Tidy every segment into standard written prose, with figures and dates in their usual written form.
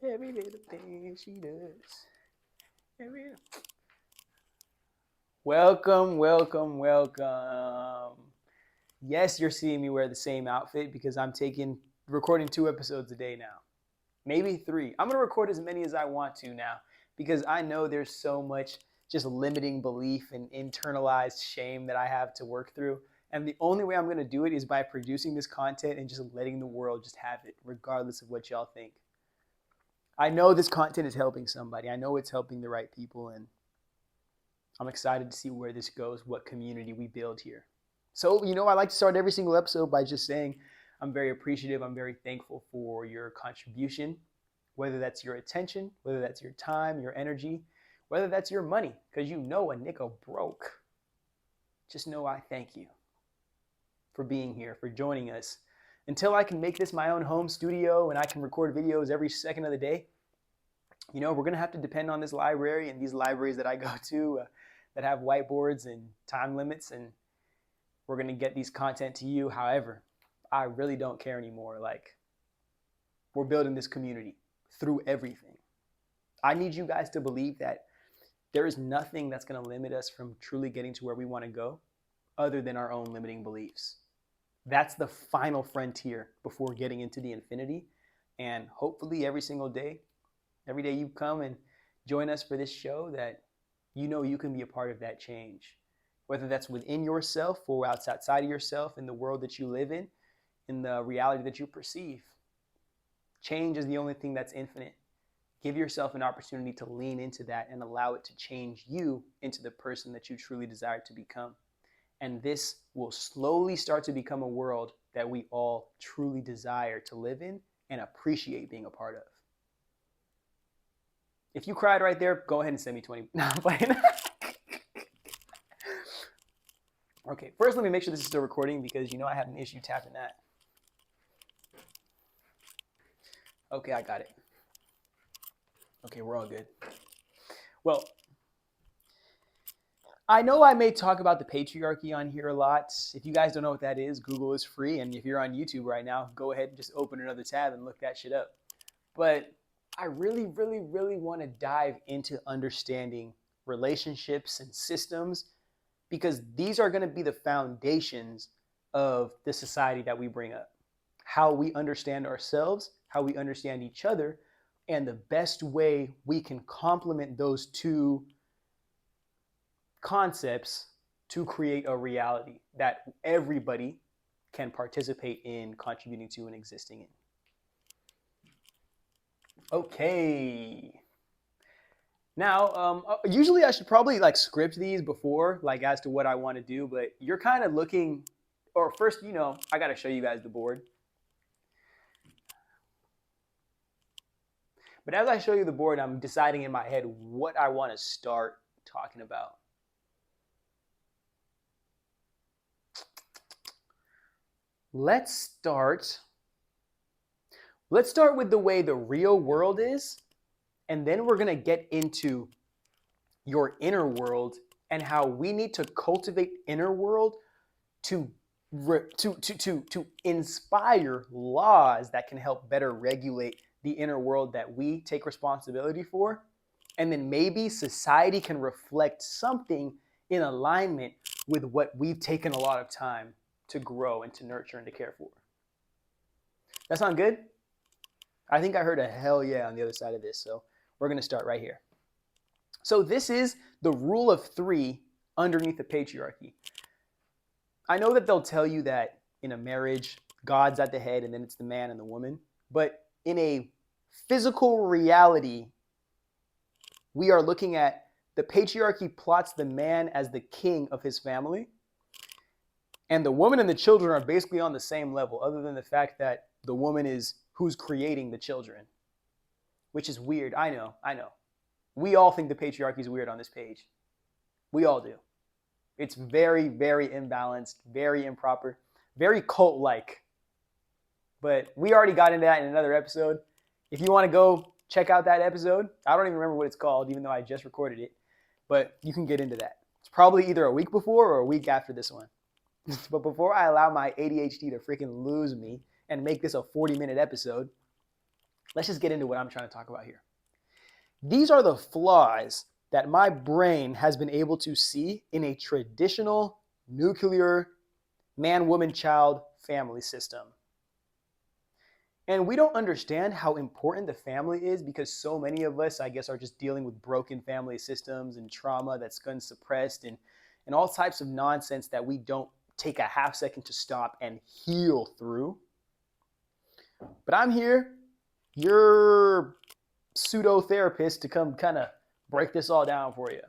Every little thing she does. Every... Welcome, welcome, welcome. Yes, you're seeing me wear the same outfit because I'm recording 2 episodes a day now. Maybe 3. I'm gonna record as many as I want to now because I know there's so much just limiting belief and internalized shame that I have to work through. And the only way I'm gonna do it is by producing this content and just letting the world just have it, regardless of what y'all think. I know this content is helping somebody. I know it's helping the right people, and I'm excited to see where this goes, what community we build here. So, I like to start every single episode by just saying I'm very appreciative. I'm very thankful for your contribution, whether that's your attention, whether that's your time, your energy, whether that's your money, because a nickel broke. Just know I thank you for being here, for joining us. Until I can make this my own home studio and I can record videos every second of the day, we're going to have to depend on this library and these libraries that I go to that have whiteboards and time limits, and we're going to get these content to you. However, I really don't care anymore. We're building this community through everything. I need you guys to believe that there is nothing that's going to limit us from truly getting to where we want to go other than our own limiting beliefs. That's the final frontier before getting into the infinity. And hopefully every day you come and join us for this show, that you can be a part of that change. Whether that's within yourself or outside of yourself, in the world that you live in the reality that you perceive. Change is the only thing that's infinite. Give yourself an opportunity to lean into that and allow it to change you into the person that you truly desire to become. And this will slowly start to become a world that we all truly desire to live in and appreciate being a part of. If you cried right there, go ahead and send me 20. No, I'm playing. Okay, first let me make sure this is still recording because I have an issue tapping that. Okay, I got it. Okay, we're all good. Well, I know I may talk about the patriarchy on here a lot. If you guys don't know what that is, Google is free. And if you're on YouTube right now, go ahead and just open another tab and look that shit up. But I really, really, really want to dive into understanding relationships and systems, because these are going to be the foundations of the society that we bring up. How we understand ourselves, how we understand each other, and the best way we can complement those two concepts to create a reality that everybody can participate in, contributing to, and existing in. Okay. Now, usually I should probably script these before, as to what I want to do, but you're kind of looking, or first, I got to show you guys the board. But as I show you the board, I'm deciding in my head what I want to start talking about. Let's start with the way the real world is, and then we're going to get into your inner world and how we need to cultivate inner world to inspire laws that can help better regulate the inner world that we take responsibility for. And then maybe society can reflect something in alignment with what we've taken a lot of time to grow and to nurture and to care for. That sound good? I think I heard a hell yeah on the other side of this, so we're going to start right here. So this is the rule of 3 underneath the patriarchy. I know that they'll tell you that in a marriage, God's at the head and then it's the man and the woman. But in a physical reality, we are looking at the patriarchy plots the man as the king of his family. And the woman and the children are basically on the same level, other than the fact that the woman is who's creating the children, which is weird. I know. We all think the patriarchy is weird on this page. We all do. It's very, very imbalanced, very improper, very cult-like. But we already got into that in another episode. If you want to go check out that episode, I don't even remember what it's called, even though I just recorded it. But you can get into that. It's probably either a week before or a week after this one. But before I allow my ADHD to freaking lose me and make this a 40-minute episode, let's just get into what I'm trying to talk about here. These are the flaws that my brain has been able to see in a traditional nuclear man, woman, child family system. And we don't understand how important the family is because so many of us, I guess, are just dealing with broken family systems and trauma that's been suppressed and all types of nonsense that we don't take a half second to stop and heal through. But I'm here, your pseudo therapist, to come kind of break this all down for you.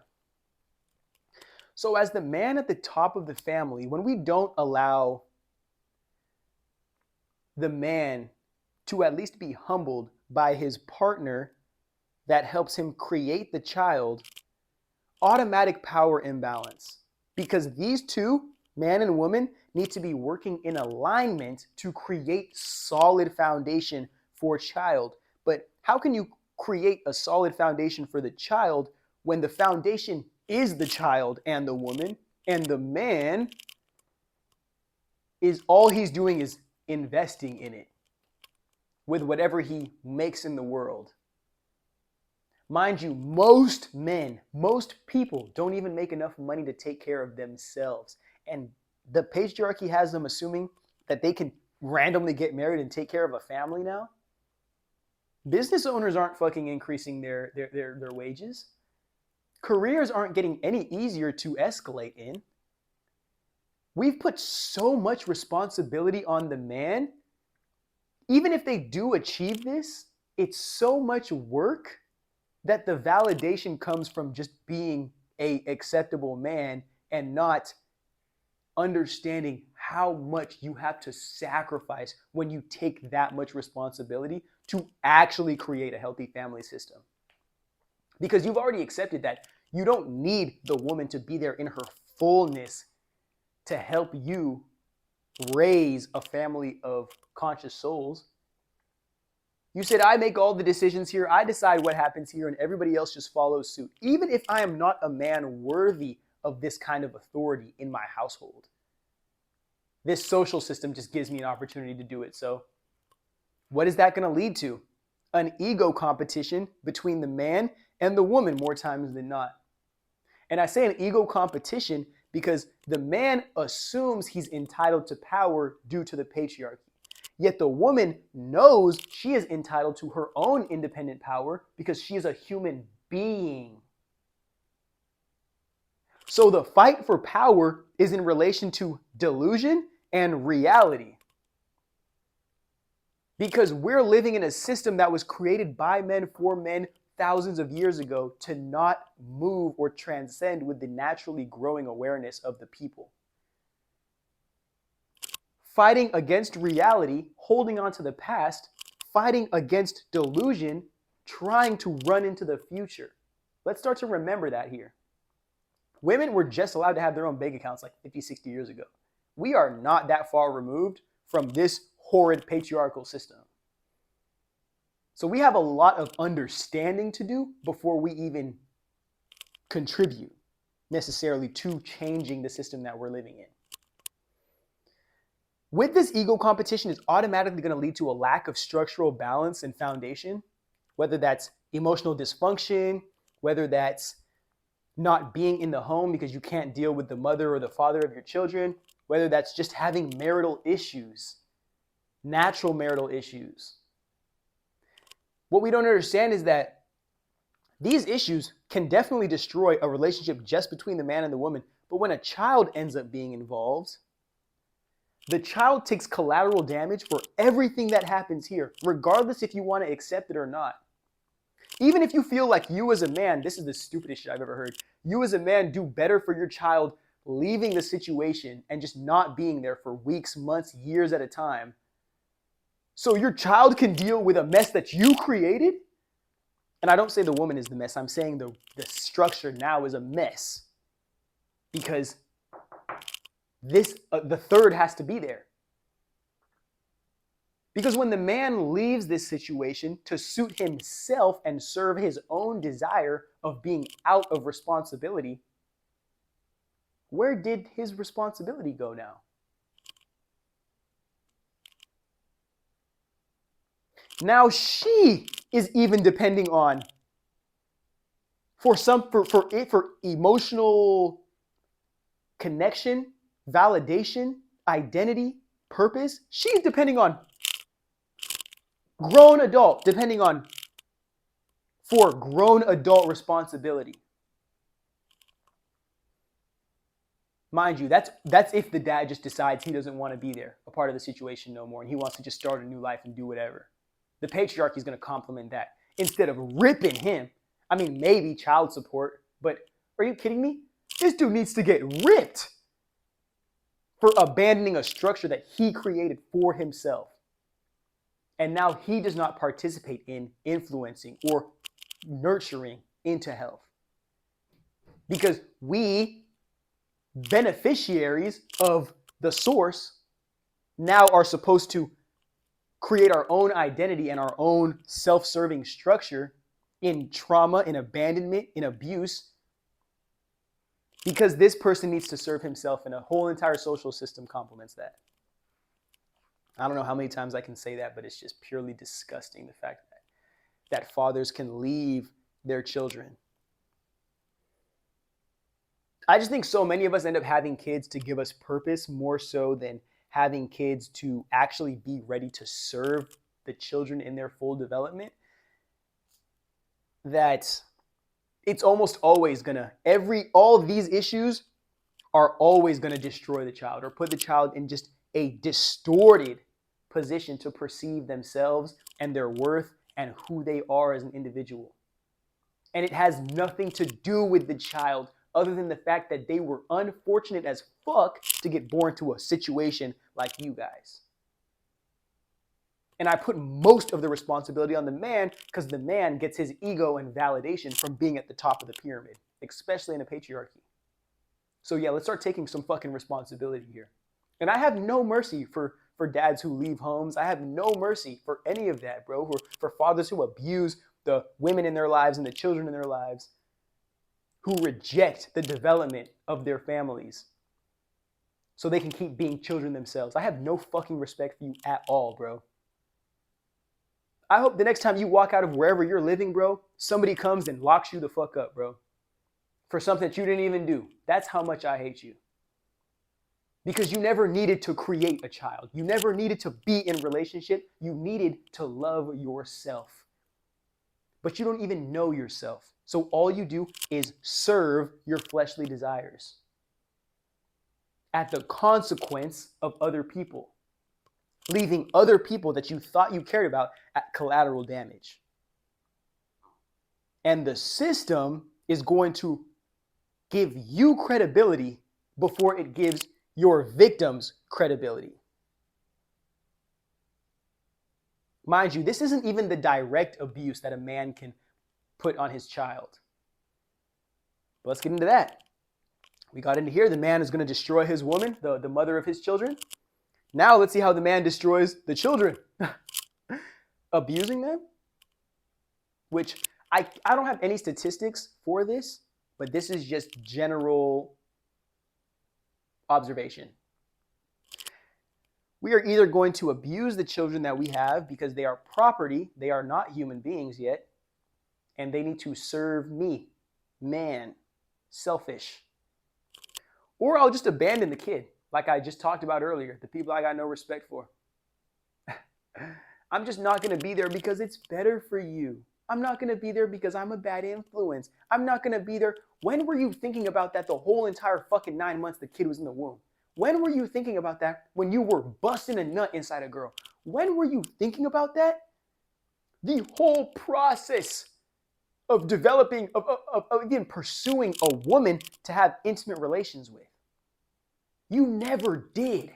So as the man at the top of the family, when we don't allow the man to at least be humbled by his partner that helps him create the child, automatic power imbalance. Because these two, man and woman, need to be working in alignment to create solid foundation for a child. But how can you create a solid foundation for the child when the foundation is the child and the woman, and the man is all he's doing is investing in it with whatever he makes in the world? Mind you, most men, most people don't even make enough money to take care of themselves. And the patriarchy has them assuming that they can randomly get married and take care of a family now. Business owners aren't fucking increasing their wages. Careers aren't getting any easier to escalate in. We've put so much responsibility on the man. Even if they do achieve this, it's so much work that the validation comes from just being an acceptable man and not understanding how much you have to sacrifice when you take that much responsibility to actually create a healthy family system. Because you've already accepted that you don't need the woman to be there in her fullness to help you raise a family of conscious souls. You said, I make all the decisions here, I decide what happens here, and everybody else just follows suit. Even if I am not a man worthy of this kind of authority in my household, this social system just gives me an opportunity to do it. So what is that going to lead to? An ego competition between the man and the woman more times than not. And I say an ego competition because the man assumes he's entitled to power due to the patriarchy. Yet the woman knows she is entitled to her own independent power because she is a human being. So the fight for power is in relation to delusion and reality. Because we're living in a system that was created by men for men thousands of years ago to not move or transcend with the naturally growing awareness of the people. Fighting against reality, holding on to the past, fighting against delusion, trying to run into the future. Let's start to remember that here. Women were just allowed to have their own bank accounts like 50, 60 years ago. We are not that far removed from this horrid patriarchal system. So we have a lot of understanding to do before we even contribute necessarily to changing the system that we're living in. With this ego competition, it's automatically going to lead to a lack of structural balance and foundation, whether that's emotional dysfunction, whether that's not being in the home because you can't deal with the mother or the father of your children, whether that's just having marital issues, natural marital issues. What we don't understand is that these issues can definitely destroy a relationship just between the man and the woman, but when a child ends up being involved, the child takes collateral damage for everything that happens here, regardless if you want to accept it or not. Even if you feel like you as a man, this is the stupidest shit I've ever heard, you as a man do better for your child leaving the situation and just not being there for weeks, months, years at a time, so your child can deal with a mess that you created. And I don't say the woman is the mess, I'm saying the structure now is a mess. Because the third has to be there. Because when the man leaves this situation to suit himself and serve his own desire of being out of responsibility, where did his responsibility go now? Now she is even depending on for emotional connection, validation, identity, purpose. She's depending on grown adult, depending on for grown adult responsibility. Mind you, that's if the dad just decides he doesn't want to be there, a part of the situation no more, and he wants to just start a new life and do whatever. The patriarchy is going to complement that instead of ripping him. I mean, maybe child support, but are you kidding me? This dude needs to get ripped for abandoning a structure that he created for himself. And now he does not participate in influencing or nurturing into health. Because we, beneficiaries of the source, now are supposed to create our own identity and our own self-serving structure in trauma, in abandonment, in abuse, because this person needs to serve himself and a whole entire social system complements that. I don't know how many times I can say that, but it's just purely disgusting, the fact that fathers can leave their children. I just think so many of us end up having kids to give us purpose more so than having kids to actually be ready to serve the children in their full development, that it's almost always gonna, all these issues are always gonna destroy the child or put the child in just a distorted position to perceive themselves and their worth and who they are as an individual. And it has nothing to do with the child other than the fact that they were unfortunate as fuck to get born to a situation like you guys. And I put most of the responsibility on the man because the man gets his ego and validation from being at the top of the pyramid, especially in a patriarchy. So yeah, let's start taking some fucking responsibility here. And I have no mercy for dads who leave homes. I have no mercy for any of that, bro. For fathers who abuse the women in their lives and the children in their lives, who reject the development of their families so they can keep being children themselves. I have no fucking respect for you at all, bro. I hope the next time you walk out of wherever you're living, bro, somebody comes and locks you the fuck up, bro, for something that you didn't even do. That's how much I hate you. Because you never needed to create a child. You never needed to be in a relationship. You needed to love yourself. But you don't even know yourself. So all you do is serve your fleshly desires at the consequence of other people, leaving other people that you thought you cared about at collateral damage. And the system is going to give you credibility before it gives your victims credibility. Mind you, this isn't even the direct abuse that a man can put on his child. But let's get into that. We got into here, the man is going to destroy his woman, the mother of his children. Now let's see how the man destroys the children. Abusing them, which I don't have any statistics for this, but this is just general observation. We are either going to abuse the children that we have because they are property, they are not human beings yet, and they need to serve me, man, selfish. Or I'll just abandon the kid, like I just talked about earlier, the people I got no respect for. I'm just not going to be there because it's better for you. I'm not going to be there because I'm a bad influence. I'm not going to be there. When were you thinking about that the whole entire fucking 9 months the kid was in the womb? When were you thinking about that when you were busting a nut inside a girl? When were you thinking about that? The whole process of developing, of again, pursuing a woman to have intimate relations with. You never did.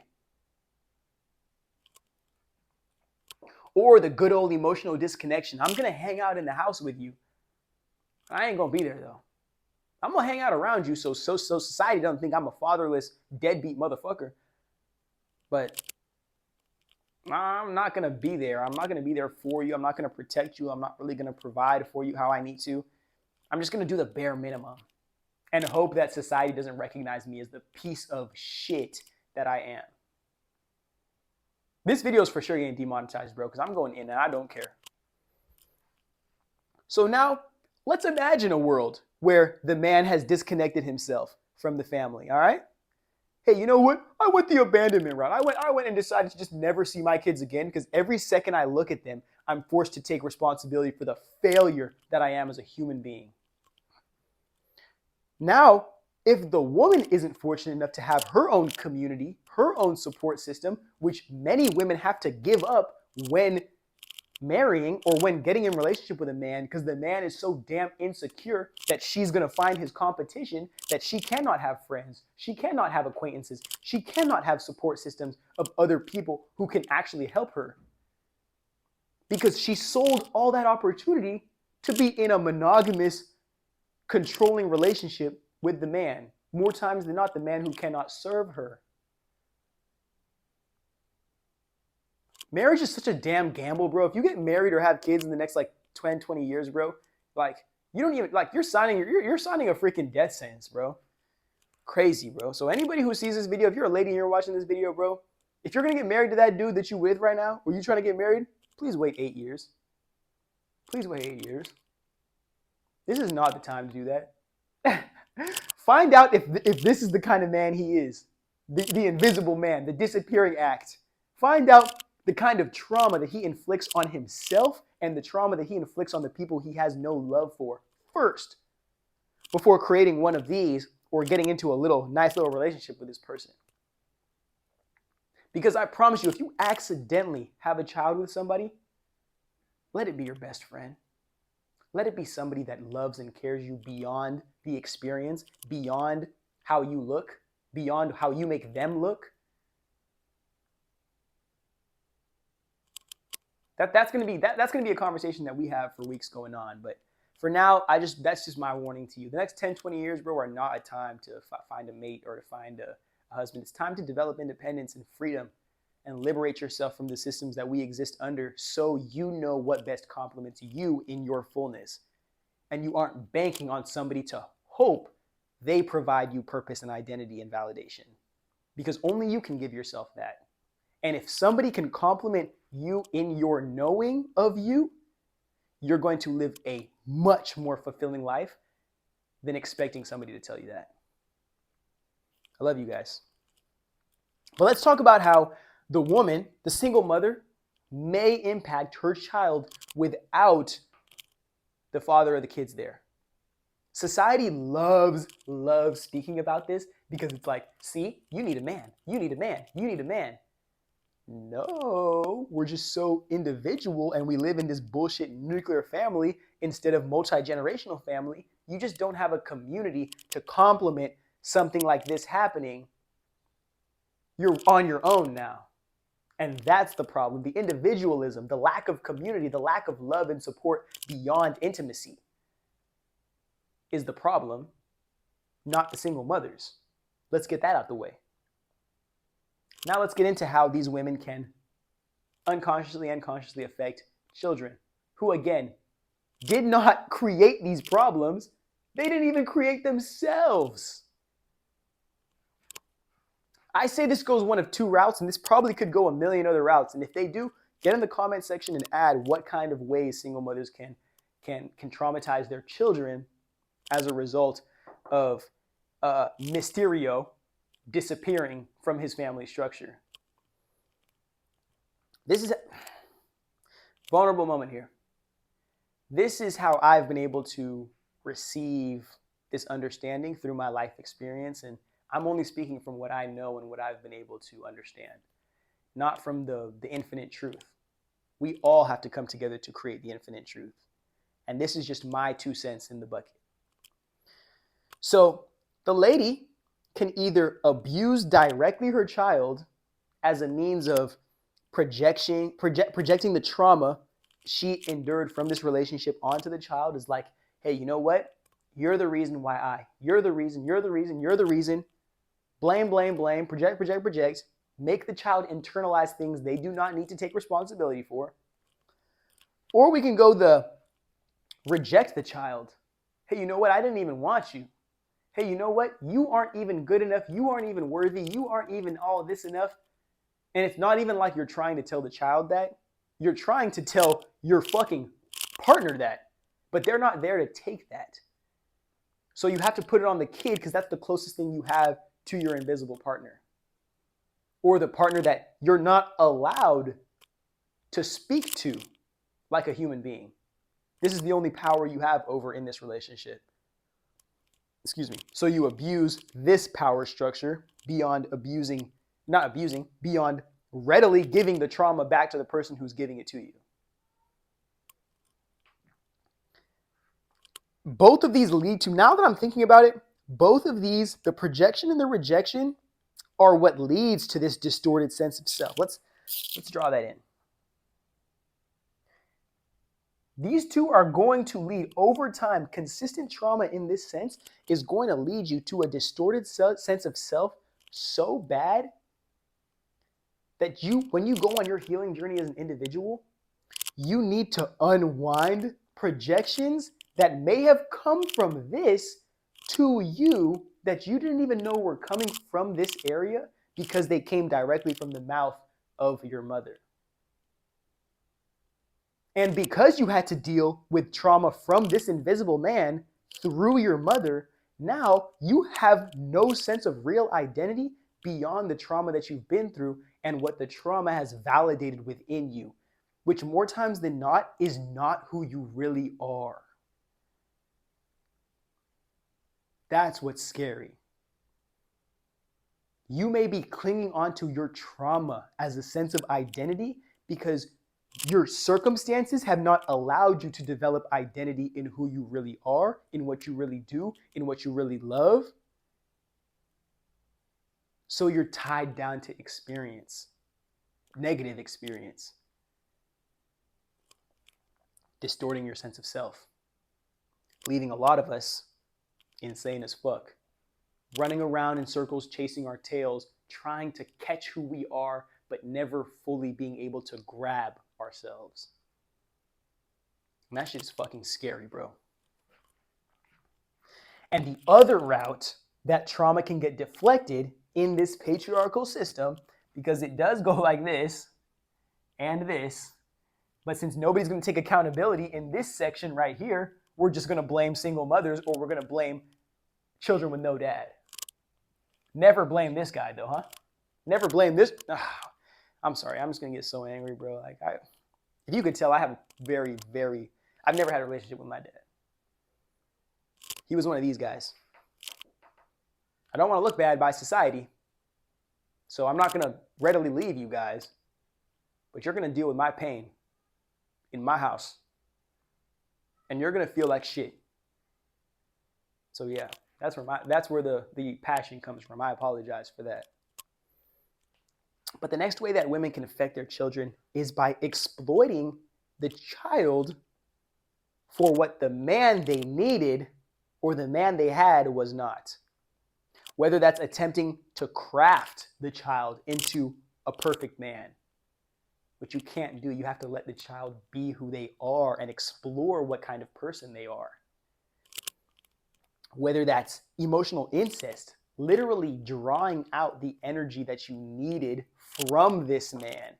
Or the good old emotional disconnection. I'm going to hang out in the house with you. I ain't going to be there, though. I'm going to hang out around you so society doesn't think I'm a fatherless, deadbeat motherfucker. But I'm not going to be there. I'm not going to be there for you. I'm not going to protect you. I'm not really going to provide for you how I need to. I'm just going to do the bare minimum and hope that society doesn't recognize me as the piece of shit that I am. This video is for sure getting demonetized, bro, because I'm going in and I don't care. So now, let's imagine a world where the man has disconnected himself from the family, all right? Hey, you know what? I went the abandonment route. I went and decided to just never see my kids again because every second I look at them, I'm forced to take responsibility for the failure that I am as a human being. Now, if the woman isn't fortunate enough to have her own community, her own support system, which many women have to give up when marrying or when getting in a relationship with a man because the man is so damn insecure that she's going to find his competition, that she cannot have friends, she cannot have acquaintances, she cannot have support systems of other people who can actually help her. Because she sold all that opportunity to be in a monogamous, controlling relationship with the man. More times than not, the man who cannot serve her. Marriage is such a damn gamble, bro. If you get married or have kids in the next 10, 20 years, bro, you don't even you're signing a freaking death sentence, bro. Crazy, bro. So anybody who sees this video, if you're a lady and you're watching this video, bro, if you're gonna get married to that dude that you with right now, or you trying to get married, please wait 8 years. Please wait 8 years. This is not the time to do that. Find out if this is the kind of man he is. The invisible man, the disappearing act. Find out the kind of trauma that he inflicts on himself and the trauma that he inflicts on the people he has no love for first, before creating one of these or getting into a nice little relationship with this person. Because I promise you, if you accidentally have a child with somebody, let it be your best friend. Let it be somebody that loves and cares you beyond the experience, beyond how you look, beyond how you make them look. That's gonna be a conversation that we have for weeks going on. But for now, that's just my warning to you. The next 10, 20 years, bro, are not a time to find a mate or to find a husband. It's time to develop independence and freedom and liberate yourself from the systems that we exist under, so you know what best complements you in your fullness. And you aren't banking on somebody to hope they provide you purpose and identity and validation. Because only you can give yourself that. And if somebody can complement you in your knowing of you, you're going to live a much more fulfilling life than expecting somebody to tell you that. I love you guys. But let's talk about how the woman, the single mother, may impact her child without the father or the kids there. Society loves speaking about this because it's like, see, you need a man, you need a man, you need a man. No, we're just so individual and we live in this bullshit nuclear family instead of multi-generational family. You just don't have a community to complement something like this happening. You're on your own now. And that's the problem. The individualism, the lack of community, the lack of love and support beyond intimacy is the problem, not the single mothers. Let's get that out the way. Now let's get into how these women can unconsciously and consciously affect children who, again, did not create these problems. They didn't even create themselves. I say this goes one of two routes, and this probably could go a million other routes. And if they do, get in the comment section and add what kind of ways single mothers can traumatize their children as a result of Mysterio disappearing from his family structure. This is a vulnerable moment here. This is how I've been able to receive this understanding through my life experience, and I'm only speaking from what I know and what I've been able to understand, not from the infinite truth. We all have to come together to create the infinite truth. And this is just my 2 cents in the bucket. So the lady can either abuse directly her child as a means of projecting the trauma she endured from this relationship onto the child. Is like, hey, you know what? You're the reason why you're the reason, you're the reason, you're the reason. Blame, project. Make the child internalize things they do not need to take responsibility for. Or we can go the reject the child. Hey, you know what? I didn't even want you. Hey, you know what? You aren't even good enough. You aren't even worthy. You aren't even all of this enough. And it's not even like you're trying to tell the child that. You're trying to tell your fucking partner that. But they're not there to take that. So you have to put it on the kid because that's the closest thing you have to your invisible partner. Or the partner that you're not allowed to speak to like a human being. This is the only power you have over in this relationship. Excuse me. So you abuse this power structure beyond beyond readily giving the trauma back to the person who's giving it to you. Both of these lead to, now that I'm thinking about it, both of these, the projection and the rejection, are what leads to this distorted sense of self. Let's draw that in. These two are going to lead over time. Consistent trauma in this sense is going to lead you to a distorted sense of self so bad that when you go on your healing journey as an individual, you need to unwind projections that may have come from this to you that you didn't even know were coming from this area because they came directly from the mouth of your mother. And because you had to deal with trauma from this invisible man through your mother, now you have no sense of real identity beyond the trauma that you've been through and what the trauma has validated within you, which more times than not is not who you really are. That's what's scary. You may be clinging onto your trauma as a sense of identity because your circumstances have not allowed you to develop identity in who you really are, in what you really do, in what you really love. So you're tied down to experience, negative experience, distorting your sense of self, leaving a lot of us insane as fuck, running around in circles, chasing our tails, trying to catch who we are, but never fully being able to grab ourselves. And that shit's fucking scary, bro. And the other route that trauma can get deflected in this patriarchal system, because it does go like this and this, but since nobody's going to take accountability in this section right here, we're just going to blame single mothers, or we're going to blame children with no dad. Never blame this guy though, huh? Never blame this. I'm sorry, I'm just going to get so angry, bro. Like, if you could tell, I have I've never had a relationship with my dad. He was one of these guys. I don't want to look bad by society, so I'm not going to readily leave you guys, but you're going to deal with my pain in my house, and you're going to feel like shit. So yeah, that's where the passion comes from. I apologize for that. But the next way that women can affect their children is by exploiting the child for what the man they needed or the man they had was not. Whether that's attempting to craft the child into a perfect man, which you can't do. You have to let the child be who they are and explore what kind of person they are. Whether that's emotional incest, literally drawing out the energy that you needed from this man,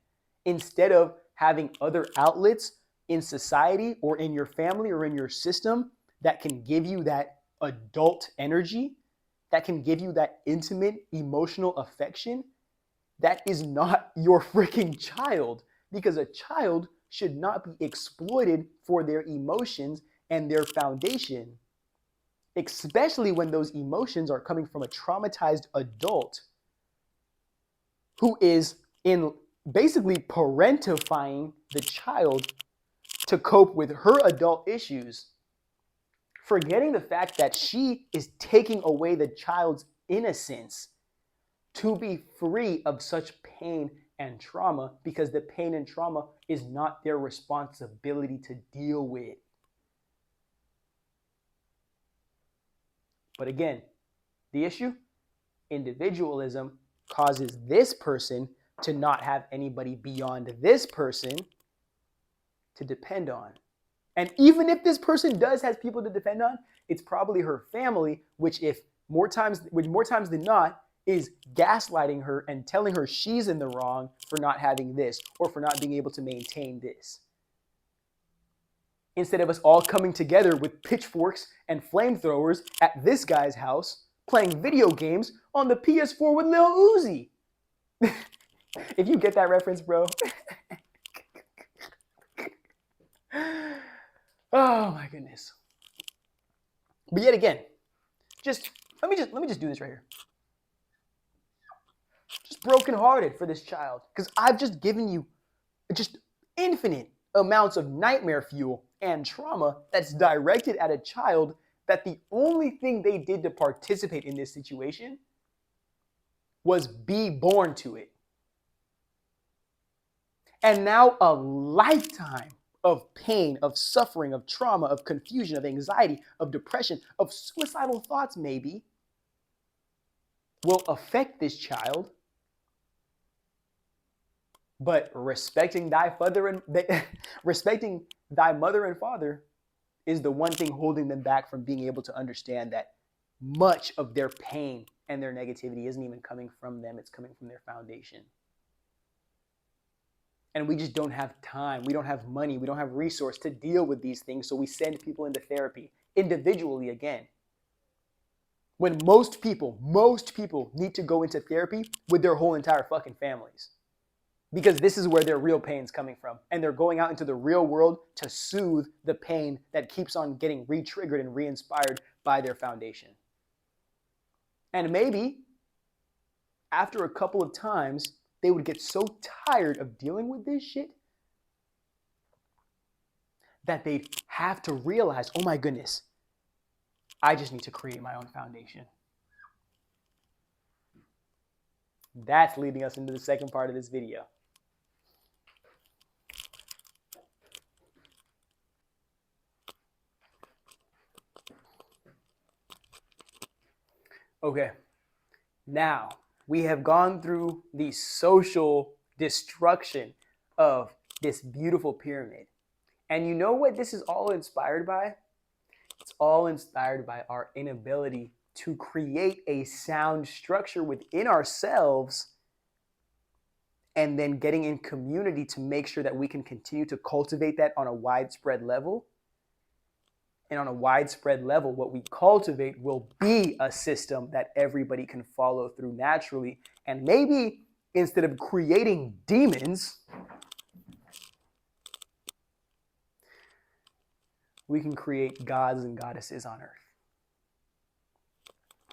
instead of having other outlets in society or in your family or in your system that can give you that adult energy, that can give you that intimate emotional affection. That is not your freaking child, because a child should not be exploited for their emotions and their foundation, especially when those emotions are coming from a traumatized adult who is in basically parentifying the child to cope with her adult issues, forgetting the fact that she is taking away the child's innocence to be free of such pain and trauma, because the pain and trauma is not their responsibility to deal with. But again, the issue, individualism causes this person to not have anybody beyond this person to depend on. And even if this person has people to depend on, it's probably her family, which more times than not is gaslighting her and telling her she's in the wrong for not having this or for not being able to maintain this. Instead of us all coming together with pitchforks and flamethrowers at this guy's house, playing video games on the PS4 with Lil Uzi. If you get that reference, bro. Oh my goodness. But yet again, let me just do this right here. Just brokenhearted for this child, because I've just given you just infinite amounts of nightmare fuel and trauma that's directed at a child that the only thing they did to participate in this situation was be born to it. And now a lifetime of pain, of suffering, of trauma, of confusion, of anxiety, of depression, of suicidal thoughts maybe will affect this child. But respecting thy mother and father is the one thing holding them back from being able to understand that much of their pain and their negativity isn't even coming from them, it's coming from their foundation. And we just don't have time, we don't have money, we don't have resource to deal with these things, so we send people into therapy individually again. When most people need to go into therapy with their whole entire fucking families. Because this is where their real pain's coming from. And they're going out into the real world to soothe the pain that keeps on getting re-triggered and re-inspired by their foundation. And maybe after a couple of times, they would get so tired of dealing with this shit that they'd have to realize, oh my goodness, I just need to create my own foundation. That's leading us into the second part of this video. Okay, now we have gone through the social destruction of this beautiful pyramid. And you know what this is all inspired by? It's all inspired by our inability to create a sound structure within ourselves and then getting in community to make sure that we can continue to cultivate that on a widespread level. And on a widespread level, what we cultivate will be a system that everybody can follow through naturally. And maybe instead of creating demons, we can create gods and goddesses on earth.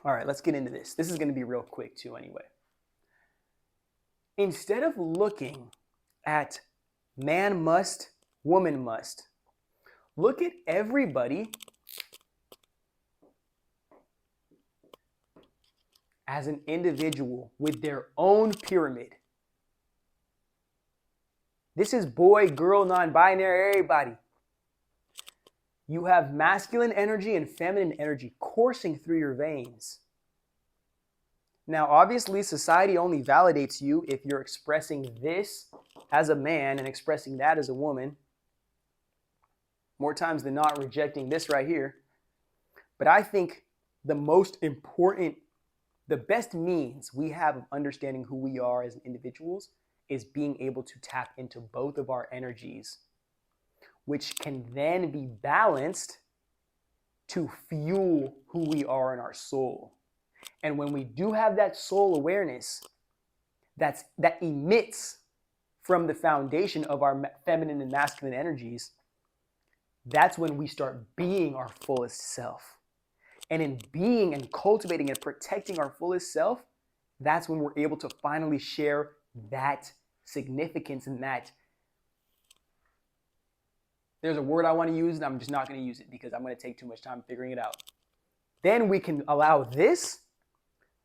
All right, let's get into this. This is going to be real quick too anyway. Instead of looking at man must, woman must, look at everybody as an individual with their own pyramid. This is boy, girl, non-binary, everybody. You have masculine energy and feminine energy coursing through your veins. Now, obviously, society only validates you if you're expressing this as a man and expressing that as a woman. More times than not, rejecting this right here. But I think the most important, the best means we have of understanding who we are as individuals is being able to tap into both of our energies, which can then be balanced to fuel who we are in our soul. And when we do have that soul awareness that emits from the foundation of our feminine and masculine energies, that's when we start being our fullest self. And in being and cultivating and protecting our fullest self, that's when we're able to finally share that significance and that. There's a word I want to use and I'm just not going to use it because I'm going to take too much time figuring it out. Then we can allow this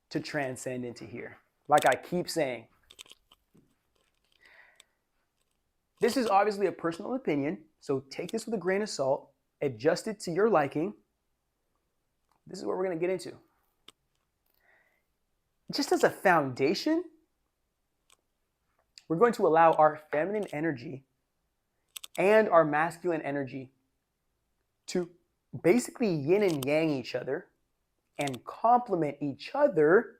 to transcend into here. Like I keep saying, this is obviously a personal opinion, so take this with a grain of salt, adjust it to your liking. This is what we're going to get into. Just as a foundation, we're going to allow our feminine energy and our masculine energy to basically yin and yang each other and complement each other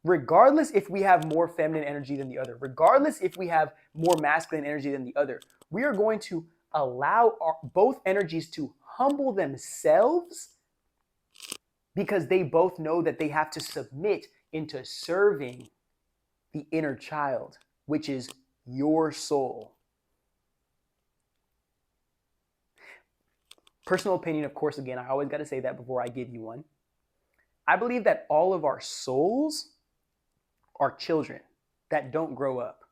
regardless if we have more feminine energy than the other, regardless if we have more masculine energy than the other, we are going to allow both energies to humble themselves because they both know that they have to submit into serving the inner child, which is your soul. Personal opinion, of course, again, I always got to say that before I give you one. I believe that all of our souls are children that don't grow up.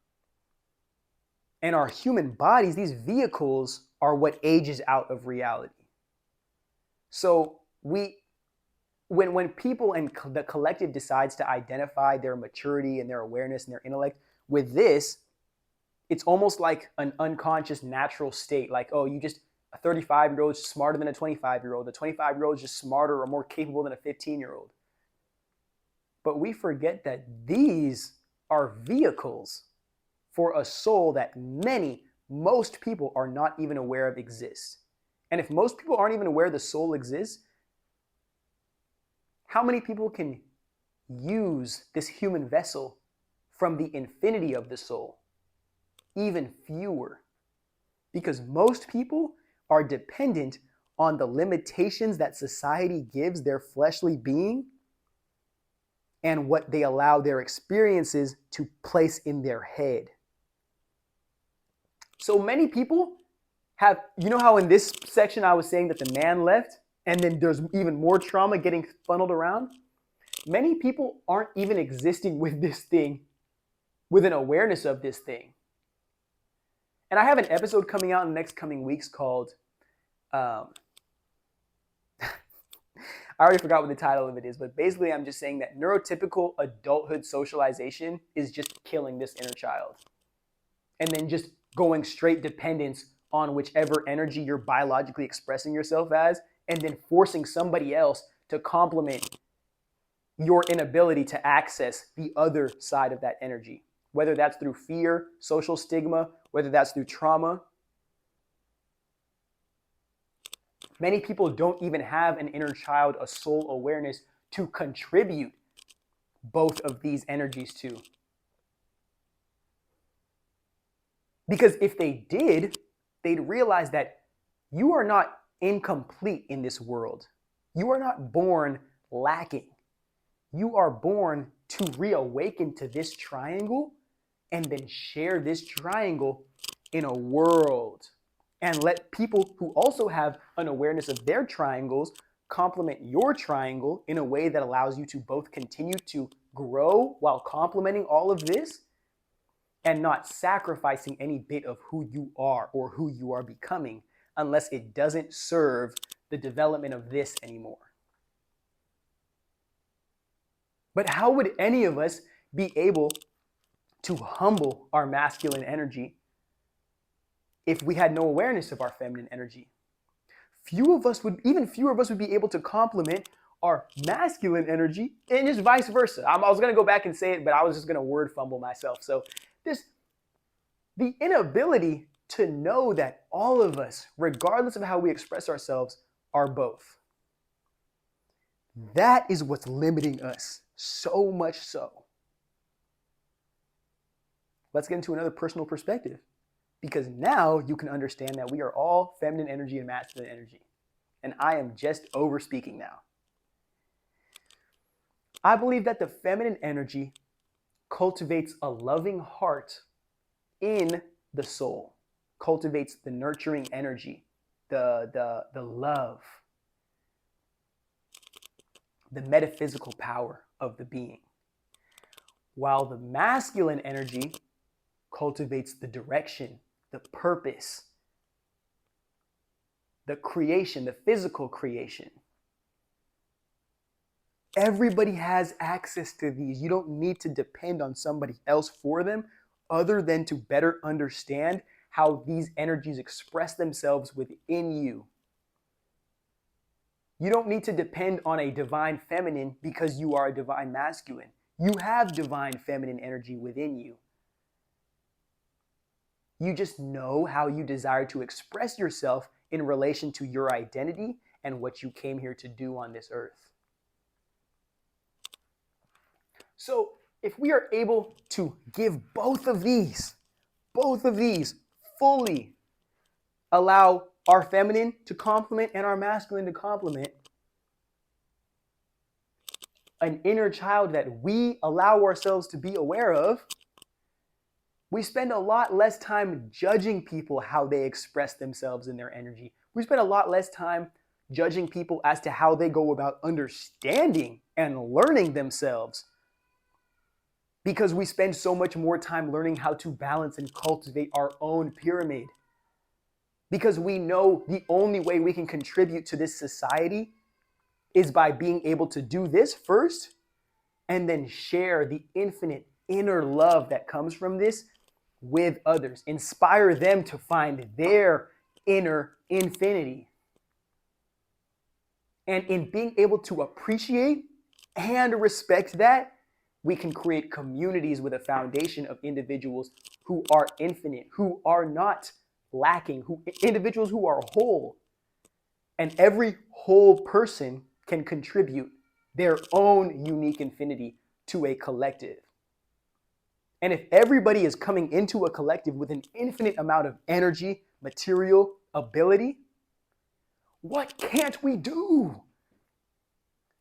And our human bodies, these vehicles, are what ages out of reality. So when people and the collective decides to identify their maturity and their awareness and their intellect with this, it's almost like an unconscious natural state. Like, oh, a 35-year-old is smarter than a 25-year-old. A 25-year-old is just smarter or more capable than a 15-year-old. But we forget that these are vehicles for a soul that most people are not even aware of exists. And if most people aren't even aware the soul exists, how many people can use this human vessel from the infinity of the soul? Even fewer. Because most people are dependent on the limitations that society gives their fleshly being and what they allow their experiences to place in their head. So many people have, you know how in this section I was saying that the man left and then there's even more trauma getting funneled around? Many people aren't even existing with this thing, with an awareness of this thing. And I have an episode coming out in the next coming weeks called, I already forgot what the title of it is, but basically I'm just saying that neurotypical adulthood socialization is just killing this inner child. And then just going straight dependence on whichever energy you're biologically expressing yourself as, and then forcing somebody else to complement your inability to access the other side of that energy, whether that's through fear, social stigma, whether that's through trauma. Many people don't even have an inner child, a soul awareness to contribute both of these energies to. Because if they did, they'd realize that you are not incomplete in this world. You are not born lacking. You are born to reawaken to this triangle and then share this triangle in a world. And let people who also have an awareness of their triangles complement your triangle in a way that allows you to both continue to grow while complementing all of this and not sacrificing any bit of who you are or who you are becoming unless it doesn't serve the development of this anymore. But how would any of us be able to humble our masculine energy if we had no awareness of our feminine energy? Fewer of us would be able to complement our masculine energy, and just vice versa. I was going to go back and say it, but I was just going to word fumble myself. So the inability to know that all of us, regardless of how we express ourselves, are both. That is what's limiting us, so much so. Let's get into another personal perspective, because now you can understand that we are all feminine energy and masculine energy. And I am just over speaking now. I believe that the feminine energy cultivates a loving heart in the soul, cultivates the nurturing energy, the love, the metaphysical power of the being. While the masculine energy cultivates the direction, the purpose, the creation, the physical creation. Everybody has access to these. You don't need to depend on somebody else for them other than to better understand how these energies express themselves within you. You don't need to depend on a divine feminine because you are a divine masculine. You have divine feminine energy within you. You just know how you desire to express yourself in relation to your identity and what you came here to do on this earth. So If we are able to give both of these fully, allow our feminine to complement and our masculine to complement an inner child that we allow ourselves to be aware of, we spend a lot less time judging people how they express themselves in their energy. We spend a lot less time judging people as to how they go about understanding and learning themselves, because we spend so much more time learning how to balance and cultivate our own pyramid. Because we know the only way we can contribute to this society is by being able to do this first and then share the infinite inner love that comes from this with others. Inspire them to find their inner infinity. And in being able to appreciate and respect that, we can create communities with a foundation of individuals who are infinite, who are not lacking, individuals who are whole. And every whole person can contribute their own unique infinity to a collective. And if everybody is coming into a collective with an infinite amount of energy, material, ability, what can't we do?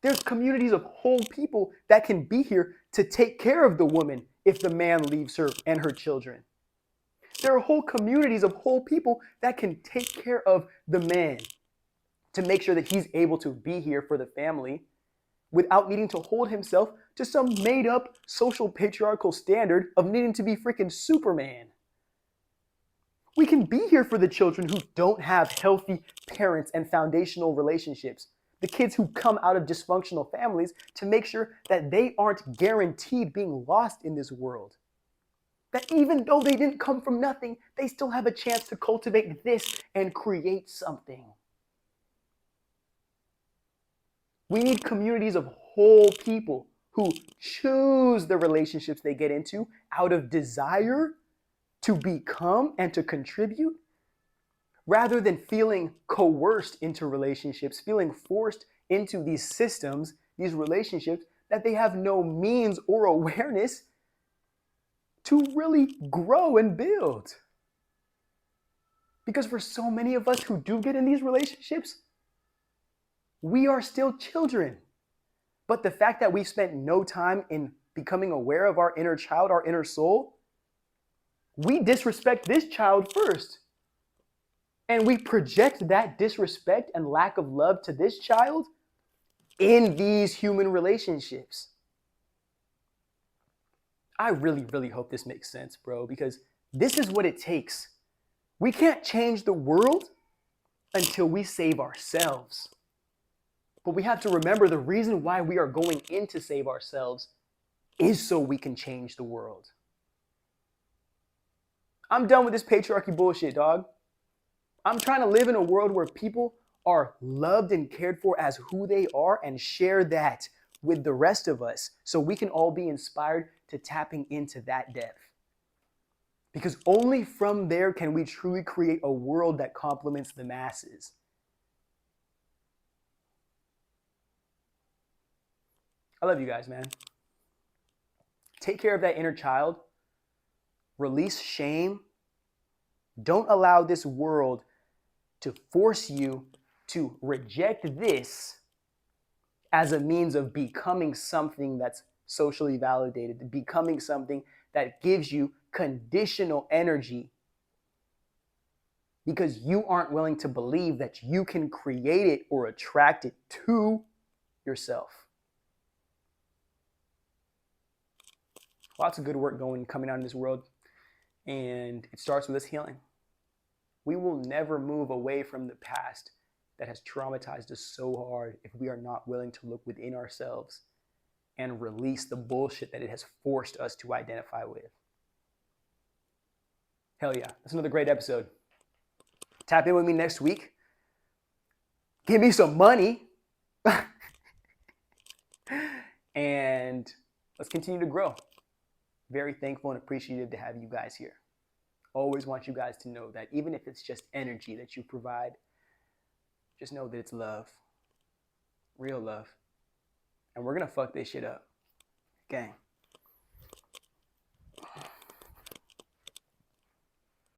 There's communities of whole people that can be here to take care of the woman if the man leaves her and her children. There are whole communities of whole people that can take care of the man to make sure that he's able to be here for the family without needing to hold himself to some made-up social patriarchal standard of needing to be freaking Superman. We can be here for the children who don't have healthy parents and foundational relationships, the kids who come out of dysfunctional families, to make sure that they aren't guaranteed being lost in this world. That even though they didn't come from nothing, they still have a chance to cultivate this and create something. We need communities of whole people who choose the relationships they get into out of desire to become and to contribute, rather than feeling coerced into relationships, feeling forced into these systems, these relationships that they have no means or awareness to really grow and build. Because for so many of us who do get in these relationships, we are still children. But the fact that we've spent no time in becoming aware of our inner child, our inner soul, we disrespect this child first. And we project that disrespect and lack of love to this child in these human relationships. I really, really hope this makes sense, bro, because this is what it takes. We can't change the world until we save ourselves. But we have to remember the reason why we are going in to save ourselves is so we can change the world. I'm done with this patriarchy bullshit, dog. I'm trying to live in a world where people are loved and cared for as who they are and share that with the rest of us so we can all be inspired to tapping into that depth. Because only from there can we truly create a world that complements the masses. I love you guys, man. Take care of that inner child. Release shame. Don't allow this world to force you to reject this as a means of becoming something that's socially validated, becoming something that gives you conditional energy, because you aren't willing to believe that you can create it or attract it to yourself. Lots of good work coming out in this world, and it starts with us healing. We will never move away from the past that has traumatized us so hard if we are not willing to look within ourselves and release the bullshit that it has forced us to identify with. Hell yeah, that's another great episode. Tap in with me next week. Give me some money. And let's continue to grow. Very thankful and appreciative to have you guys here. Always want you guys to know that even if it's just energy that you provide, just know that it's love. Real love. And we're going to fuck this shit up. Gang.